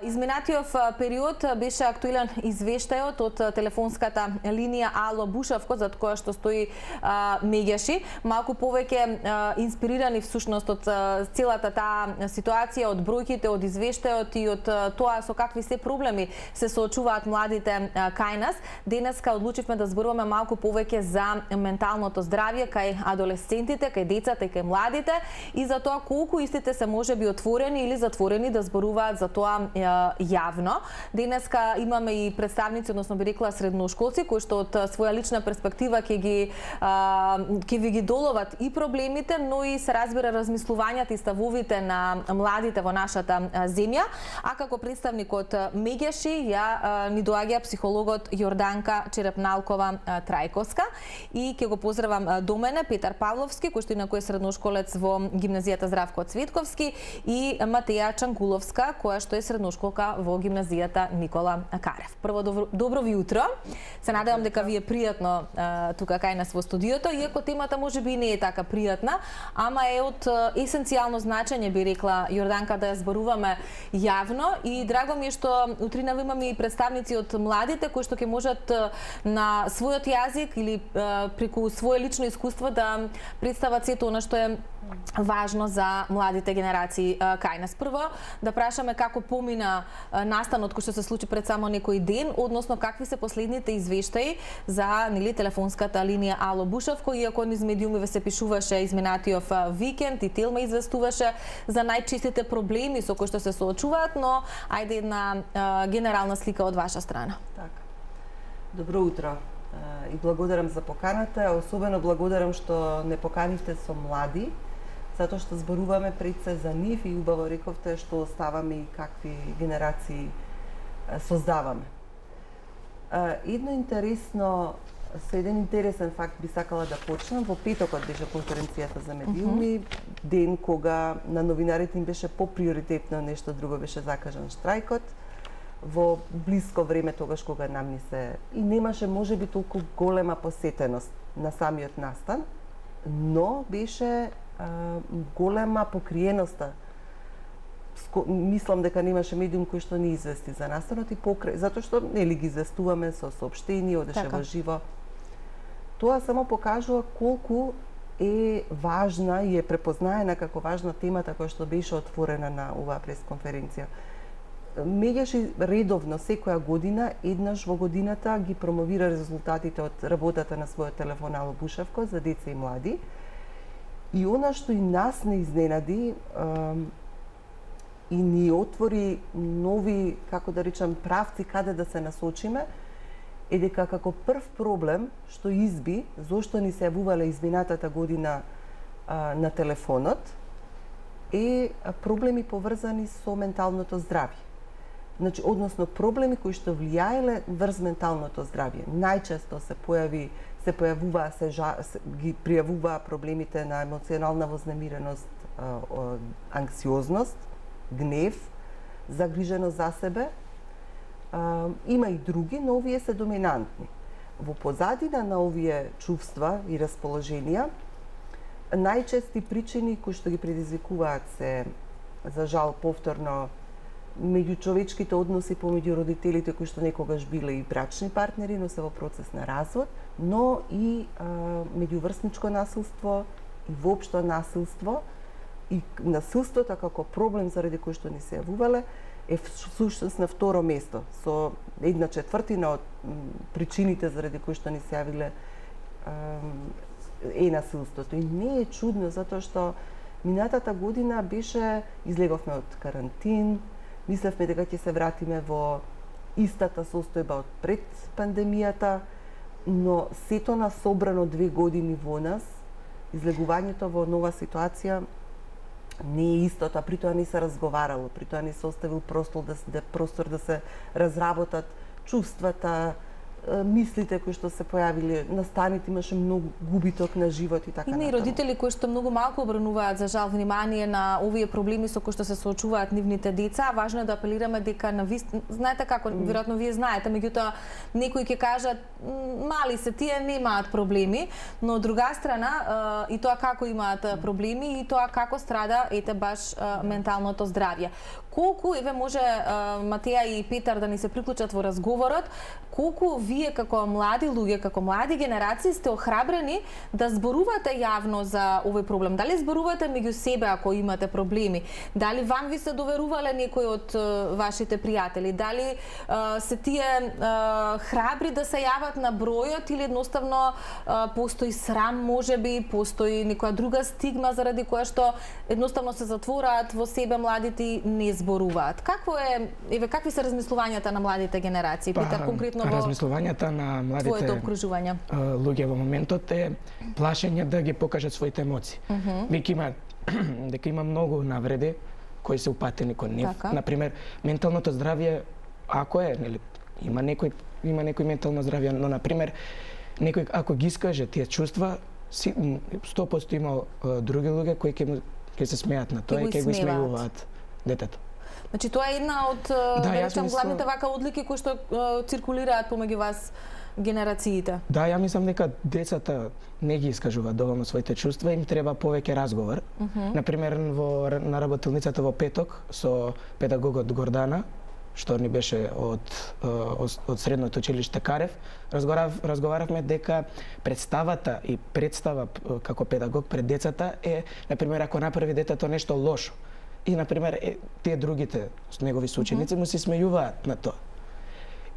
Изминатиот период беше актуелен извештајот од телефонската линија Ало Бушавко, зад која што стои Меѓаши. Малку повеќе инспирирани всушност од целата таа ситуација, од бројките, од извештајот и од тоа со какви се проблеми се соочуваат младите кај нас. Денеска одлучивме да зборуваме малку повеќе за менталното здравје кај адолесцентите, кај децата и кај младите и за тоа колку истите се можеби отворени или затворени да зборуваат за тоа јавно. Денеска имаме и представници, односно би рекла средношколци, кои што од своја лична перспектива ќе ви ги доловат и проблемите, но и се разбира размислувањата и ставовите на младите во нашата земја. А како представник од Меѓаши ни доаѓа психологот Јорданка Черепналкова Трајковска и ќе го поздравам до мене Петар Павловски, кој што инаку е средношколец во гимназијата Здравко Цветковски, и Матеја Чанкуловска, која што е средношколка во гимназијата Никола Карев. Прво добро ви утро. Се надевам дека ви е пријатно тука кај нас во студиото, иако темата можеби не е така пријатна, ама е од есенцијално значење, би рекла Јорданка, да ја зборуваме јавно и драго ми е што утринава имаме и представници од младите кои што ќе можат на својот јазик или преку свое лично искуство да представат сето она што е важно за младите генерации кај нас. Прво, да прашаме како помина настанот кој што се случи пред само некој ден, односно какви се последните извештаи за телефонската линија Ало Бушавко, иако низ медиумиве се пишуваше изминатиот викенд и Телма известуваше за најчистите проблеми со кои што се соочуваат, но ајде една генерална слика од ваша страна. Така. Добро утро и благодарам за поканата, особено благодарам што не поканивте со млади, затоа што зборуваме пред се за нив и убаво рековте што оставаме и какви генерации создаваме. Со еден интересен факт би сакала да почнам. Во петокот беше конференцијата за медиуми, ден кога на новинарите им беше поприоритетно нешто друго, беше закажан штрајкот во блиско време, тогаш кога нам ни се и немаше можеби толку голема посетеност на самиот настан, но беше голема покриеноста. Мислам дека немаше медиум кој што не извести за настанот и покрај, затоа што нели ги известуваме со соопштение, одеше во живо. Тоа само покажува колку е важна и е препознаена како важна темата која што беше отворена на оваа пресконференција. Меѓаши редовно секоја година, еднаш во годината ги промовира резултатите од работата на својот телефон Ало Бушавко за деца и млади. И она што и нас не изненади и ни отвори нови, како да речам, правци каде да се насочиме, е дека како прв проблем што изби, зошто ни се јавувале изминатата година на телефонот, е проблеми поврзани со менталното здравје. Значи, односно проблеми кои што влијаеле врз менталното здравје. Најчесто ги пријавуваа проблемите на емоционална вознемиреност, анксиозност, гнев, загриженост за себе. Има и други, но овие се доминантни. Во позадина на овие чувства и расположенија, најчести причини кои што ги предизвикуваат се, за жал, повторно меѓучовечките односи помеѓу родителите кои што некогаш биле и брачни партнери, но се во процес на развод, но и меѓуврсничко насилство и воопшто насилство. И насилството како проблем заради кој што ни се јавувале е всушност на второ место, со 1/4 од причините заради кои што ни се јавиле е насилството. И не е чудно, затоа што минатата година беше, излеговме од карантин, мислевме дека ќе се вратиме во истата состојба од пред пандемијата, но сето нас собрано 2 години во нас, излегувањето во нова ситуација не е истото, а при тоа не се разговарало, при тоа не се оставил простор да се разработат чувствата, мислите кои што се појавиле, настаните имаше многу губиток на живот и така натаму. Има и родители кои што многу малку обрнуваат за жал внимание на овие проблеми со кои што се соочуваат нивните деца. Важно е да апелираме дека знаете како, веројатно вие знаете, меѓутоа некои ќе кажат мали се тие, немаат проблеми, но од друга страна и тоа како имаат проблеми и тоа како страда ете баш менталното здравје. колку, еве може Матеја и Петар да ни се приклучат во разговорот, колку вие како млади луѓе, како млади генерации сте охрабрени да зборувате јавно за овој проблем? Дали зборувате меѓу себе ако имате проблеми? Дали вам ви се доверувале некои од вашите пријатели? Дали се тие храбри да се јават на бројот или едноставно постои срам, можеби, постои некоја друга стигма заради која што едноставно се затвораат во себе младите и не зборуваат? Какви се размислувањата на младите генерации? Петар, конкретно во размислувањата на младите твоето обкружување луѓе во моментот е плашење да ги покажат своите емоции. Дека има многу навреди кои се упатени кон нив. Така. Например, менталното здравје, ако е, нели, има некој ментално здравје, но например некој ако ги искаже тие чувства, 100% има други луѓе кои ќе се смеат на тоа и ќе го смејуваат детето. Значи тоа е една од главните вака одлики кои што циркулираат помеѓу вас генерациите. Да, ја мислам дека децата не ги искажуваат доволно своите чувства, им треба повеќе разговор. Например, на работилницата во петок со педагогот Гордана, што ни беше од средното училиште Карев, разговаравме дека представата и представа како педагог пред децата е, например, ако направи детето нешто лошо и, например, тие другите негови соученици му се смејуваат на тоа.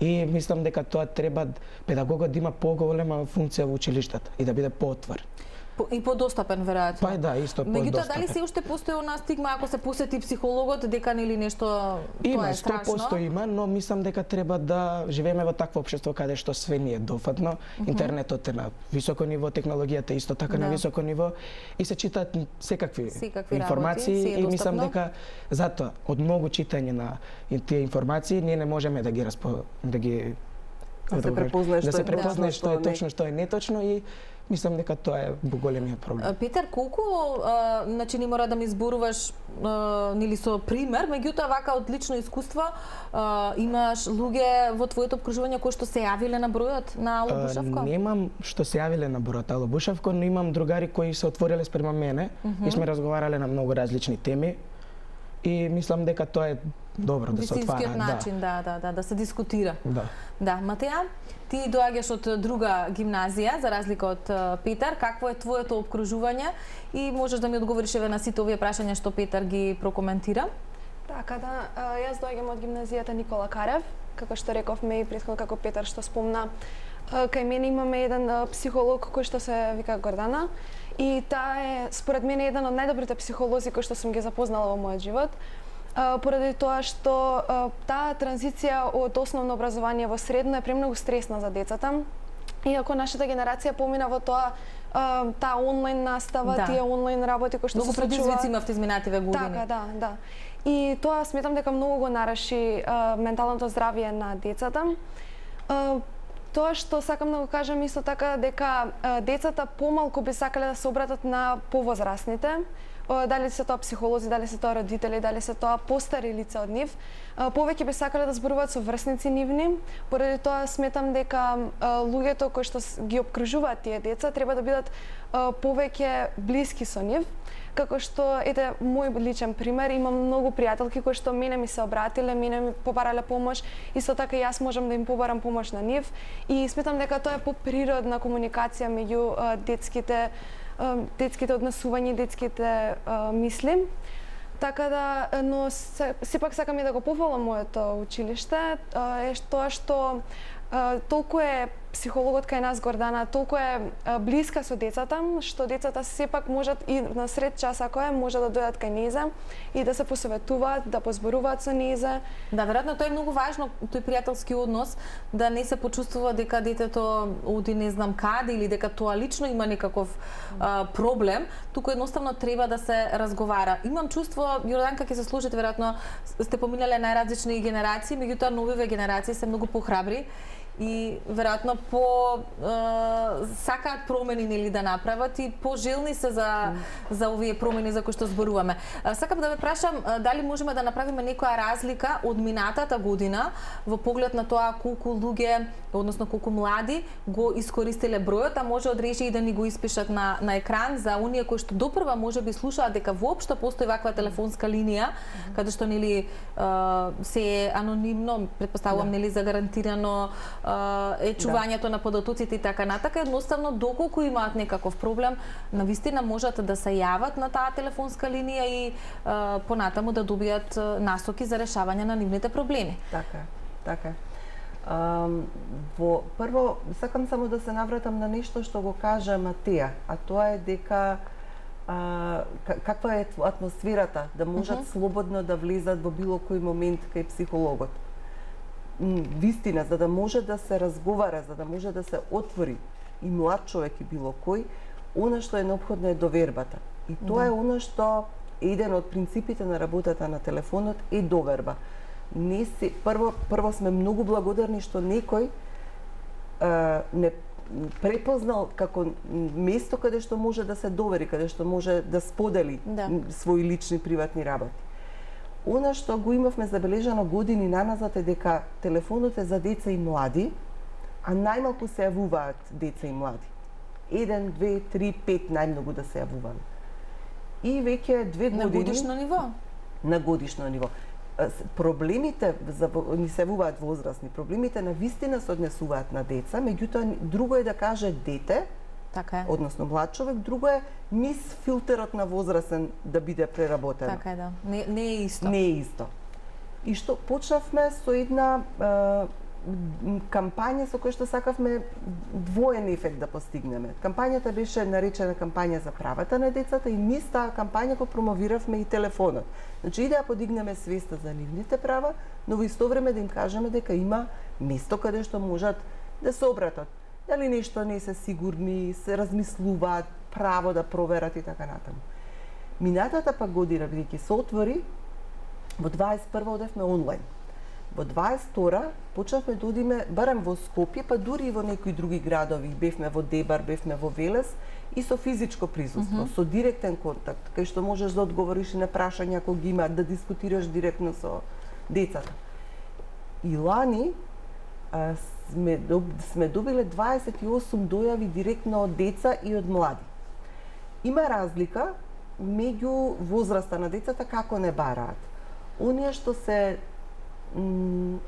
И мислам дека тоа треба педагогот да има поголема функција во училиштата и да биде поотворен. И подостапен, веројатно. Па да, исто подостапен. Меѓутоа, дали се уште постои она стигма ако се посети психологот дека нели нешто тоа е страшно? Има, 100% има, но мислам дека треба да живееме во такво општество каде што све ни е дофатно. Интернетот е на високо ниво, технологијата е исто така на високо ниво и се читаат секакви информации и мислам дека затоа од многу читање на тие информации ние не можеме да се препознае што е точно, што е неточно и мислам дека тоа е големиот проблем. Петар, колку не мора да ми зборуваш нели со пример, меѓутоа вака од лично искуство имаш луѓе во твоето обкружување кои што се јавиле на бројот на Ало Бушавко? Немам што се јавиле на бројот Ало Бушавко, но имам другари кои се отвориле спрема мене и сме разговарале на многу различни теми и мислам дека тоа е добро да се отвара. Вистинскиот начин, да се дискутира. Да, Матеја, ти доаѓаш од друга гимназија, за разлика од Петар. Какво е твоето обкружување? И можеш да ми одговориш еве на сите овие прашања што Петар ги прокоментира. Така да, јас доаѓам од гимназијата Никола Карев, како што рековме и претходно како Петар што спомна. Кај мене имаме еден психолог кој што се вика Гордана и таа е според мене еден од најдобрите психолози кои што сум ги запознала во мојот живот. Поради тоа што таа транзиција од основно образование во средно е премногу стресна за децата. Иако нашата генерација помина во тоа таа онлайн настава, тие онлайн работи кои што се случуваат. Многу предизвици имавте изминативе години. Така, да. И тоа сметам дека многу го наруши менталното здравје на децата. Тоа што сакам да го кажам исто така дека децата помалку би сакале да се обратат на повозрасните, дали се тоа психолози, дали се тоа родители, дали се тоа постари лица од нив, повеќе би сакале да зборуваат со врсници нивни. Поради тоа сметам дека луѓето кои што ги обкружуваат тие деца треба да бидат повеќе блиски со нив. Како што, ете, мој личен пример, имам многу пријателки кои што мене ми се обратиле, мене ми побарале помош, исто така и јас можам да им побарам помош на нив. И сметам дека тоа е поприродна комуникација меѓу детските однесувања и детските мисли. Така да, но сепак сакам и да го пофалам моето училиште, е тоа што толку е психологот кај нас Гордана, толку е блиска со децата, што децата сепак можат и на сред час ако може да дојдат кај нејзе и да се посоветуваат, да позборуваат со нејзе. Да, веројатно тоа е многу важно, тој пријателски однос, да не се почувствува дека детето оди не знам каде или дека тоа лично има некаков проблем, туку едноставно треба да се разговара. Имам чувство, Јорданка ќе се сложите, веројатно сте поминале најразлични генерации, меѓутоа новиве генерации се многу похрабри и веројатно сакаат промени нели да направат и пожелни се за овие промени за кои што зборуваме. Сакам да ве прашам дали можеме да направиме некоја разлика од минатата година во поглед на тоа колку луѓе, односно колку млади го искористиле бројот, а може од речи и да ни го испишат на екран за оние кои што допрва можеби слушаат дека воопшто постои ваква телефонска линија каде што нели се е анонимно, претпоставувам нели за гарантирано е чувањето на податоците и така натака. Едноставно доколку имаат некаков проблем, навистина можат да се јават на таа телефонска линија и понатаму да добијат насоки за решавање на нивните проблеми. Така. Прво, сакам само да се навратам на нешто што го кажа Матеја, а тоа е дека каква е атмосферата, да можат слободно да влезат во било кој момент кај психологот. Вистина, за да може да се разговара, за да може да се отвори и млад човек и било кој, она што е неопходно е довербата. И тоа е она што еден од принципите на работата на телефонот е доверба. Прво сме многу благодарни што некој не препознал како место каде што може да се довери, каде што може да сподели своји лични приватни работи. Она што го имавме забележано години наназад е дека телефонот е за деца и млади, а најмалку се јавуваат деца и млади. 1, 2, 3, 5 најмногу да се јавуваме. И веќе 2 години... На годишно ниво? На годишно ниво. Проблемите ни се јавуваат возрастни, проблемите на вистина се однесуваат на деца, меѓутоа друго е да каже дете, така е, односно млад човек, друго е низ филтерот на возрастен да биде преработено. Така е, да. Не е исто. Не е исто. И што почнавме со една кампања со која што сакавме двоен ефект да постигнеме. Кампањата беше наречена кампања за правата на децата и низ таа кампања го промовиравме и телефонот. Значи и да ја подигнеме свеста за нивните права, но во исто време да им кажеме дека има место каде што можат да се обратат. Дали нешто не се сигурни, се размислуваат, право да проверат и така натаму. Минатата пак година, бидејќи се отвори, во 21 одевме онлайн. Во 22 почнавме да одиме барем во Скопје, па дури и во некои други градови. Бевме во Дебар, бевме во Велес и со физичко присуство, со директен контакт, кај што можеш да одговориш и на прашања кои ги имаат, да дискутираш директно со децата. И лани сме добиле 28 дојави директно од деца и од млади. Има разлика меѓу возраста на децата како не бараат. Оние што се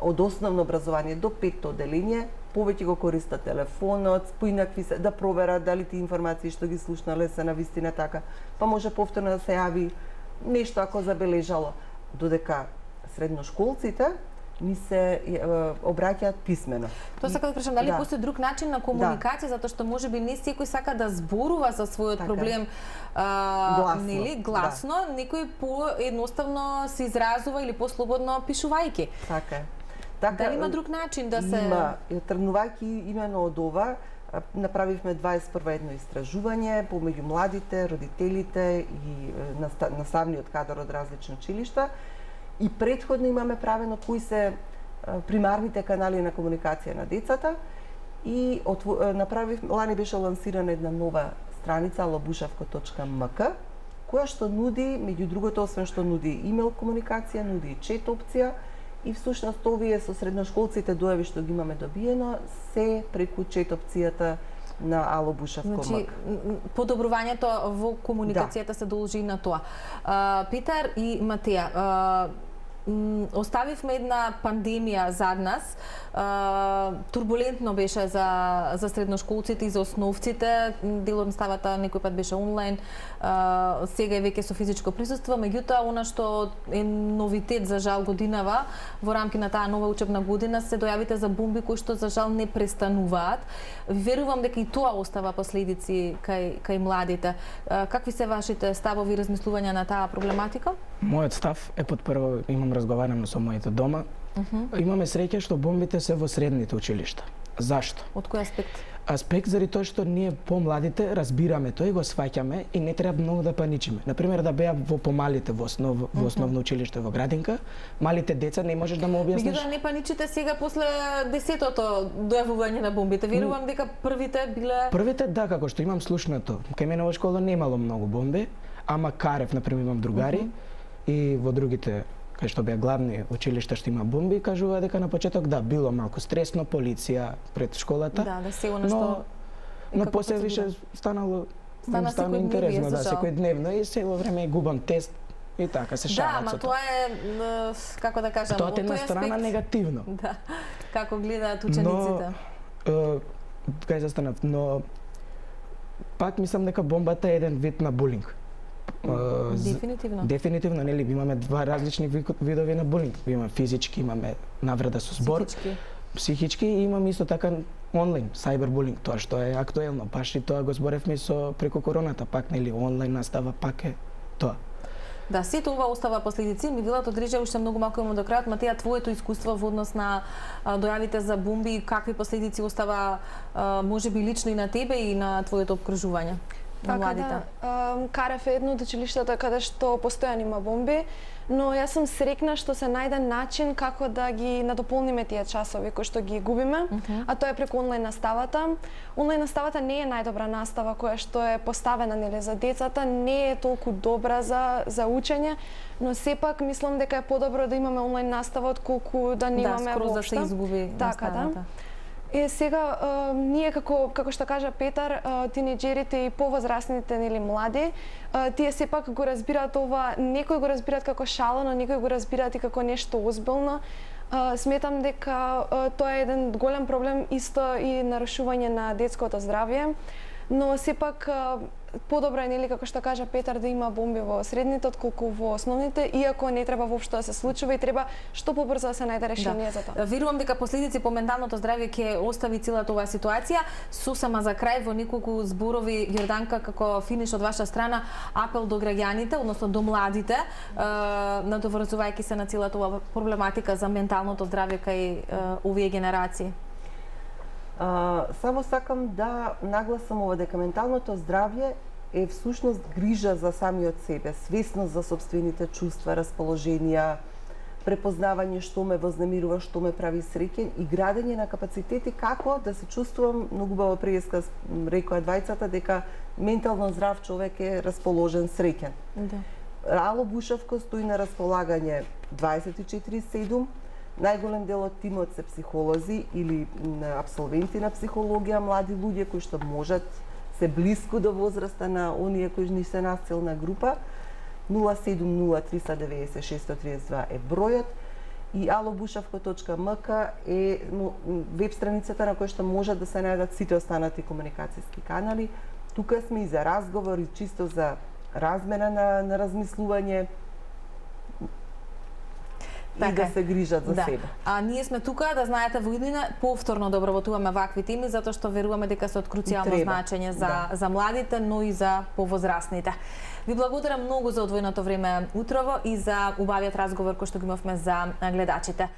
од основно образование до 5-то оделение, повеќе го користат телефонот, поинакви се да проверат дали тие информации што ги слушнале се на вистина така, па може повторно да се јави нешто ако забележало. Додека средношколците ни се обраќаат писмено. Тоа сакам да прашам, дали постои друг начин на комуникација, затоа што можеби не секој сака да зборува за својот проблем гласно, некој едноставно се изразува или послободно пишувајќи. Така е. Дали има друг начин да се... Има. Тргнувајќи имено од ова, направивме 21 едно истражување помеѓу младите, родителите и наставниот кадар од различни училишта. И претходно имаме правено кои се примарните канали на комуникација на децата и лани беше лансирана една нова страница alobushavko.mk која што нуди, меѓу другото, освен што нуди имейл комуникација, нуди и чет опција и всушност овие со средношколците дојави што ги имаме добиено се преку чет опцијата на alobushavko.mk. Значи, подобрувањето во комуникацијата се должи на тоа. Питер и Матеја, оставивме една пандемија зад нас. Турбулентно беше за средношколците и за основците. Дел од наставата некој пат беше онлайн. Сега е веќе со физичко присуство, меѓутоа она што е новитет за жал годинава во рамки на таа нова учебна година се дојавите за бомби кои што за жал не престануваат. Верувам дека и тоа остава последици кај младите. Какви се вашите ставови и размислувања на таа проблематика? Мојот став е прво имам разговарано со моите дома. Имаме среќа што бомбите се во средните училишта. Зашто? Од кој аспект? аспект заради тоа што ние помладите разбираме тоа и го сваќаме и не треба многу да паничиме. Например, да беа во помалите во основно училиште во градинка, малите деца не можеш да му објасниш. Меѓутоа не паничите сега после 10-тото дојавување на бомбите. Верувам дека првите биле Првите да, како што имам слушнато. Кај мене во школа немало многу бомби, ама карев, например, имам другари и во другите кај што беа главни училишта што има бомби, кажува дека на почеток да било малку стресно, полиција пред школата. Да, се нешто. Но после више стана интересно, да, секојдневно и цело време губам тест и така се шалат. Да, ама тоа е како да кажам, тоа е една страна негативно. Да. Како гледаат учениците. Кај застанав, но пак мислам дека бомбата е еден вид на булинг. Дефинитивно. Дефинитивно, нели, имаме два различни видови на булинг. Имаме физички, имаме навреда со збор, психички и имаме исто така онлайн, сайбербулинг, тоа што е актуелно. Баш и тоа го зборевме со преку короната, пак нели онлайн настава, пак е тоа. Да, сето ова остава последици. Мигелато Дрижа уште многу малку имamo до крајот. Матеја, твоето искуство во однос на дојавите за бомби, какви последици остава можеби лично и на тебе и на твоето обкружување? Така да, карев едно од училиштата каде што постојано има бомби, но јас сум срекна што се најде начин како да ги надополниме тие часови кои што ги губиме, а тоа е преку онлайн наставата. Онлайн наставата не е најдобра настава која што е поставена нели за децата, не е толку добра за учење, но сепак мислам дека е подобро да имаме онлайн настава отколку да немаме воопшто. Да, скроз да се изгуби наставата. Сега ние како што кажа Петар, тинеџерите и повозрасните нели млади, тие сепак го разбираат ова, некои го разбираат како шала, но некои го разбираат и како нешто озбилно. Сметам дека тоа е еден голем проблем, исто и нарушување на детското здравје, но сепак подобро е нели како што кажа Петар да има бомби во средните отколку во основните, иако не треба воопшто да се случува и треба што побрзо да се најде решение за тоа. Верувам дека последици по менталното здравје ќе остави целата оваа ситуација. Сосема за крај во неколку зборови, Јорданка, како финиш од ваша страна, апел до граѓаните, односно до младите, надоврзувајќи се на целата оваа проблематика за менталното здравје кај овие генерации. Само сакам да нагласам ова дека менталното здравје е всушност грижа за самиот себе, свесност за сопствените чувства, расположенија, препознавање што ме вознемирува, што ме прави среќен и градење на капацитети како да се чувствувам, многу убава преска рекоа двајцата дека ментално здрав човек е расположен, среќен. Да. Ало Бушевко стои на располагање 24/7. Најголем дел од тимот се психолози или апсолвенти на психологија, млади луѓе кои што можат се блиску до возраста на оние кои ни се нацелна група. 070-390-632 е бројот и alobushavko.mk е веб страницата на која што можат да се најдат сите останати комуникацијски канали. Тука сме и за разговор и чисто за размена на размислување и да се грижат за себе. А ние сме тука, да знаете, во иднина повторно да обработуваме вакви теми, затоа што веруваме дека се од круцијално значење за младите, но и за повозрастните. Ви благодарам многу за одвоеното време утрово и за убавиот разговор кој што го имавме за гледачите.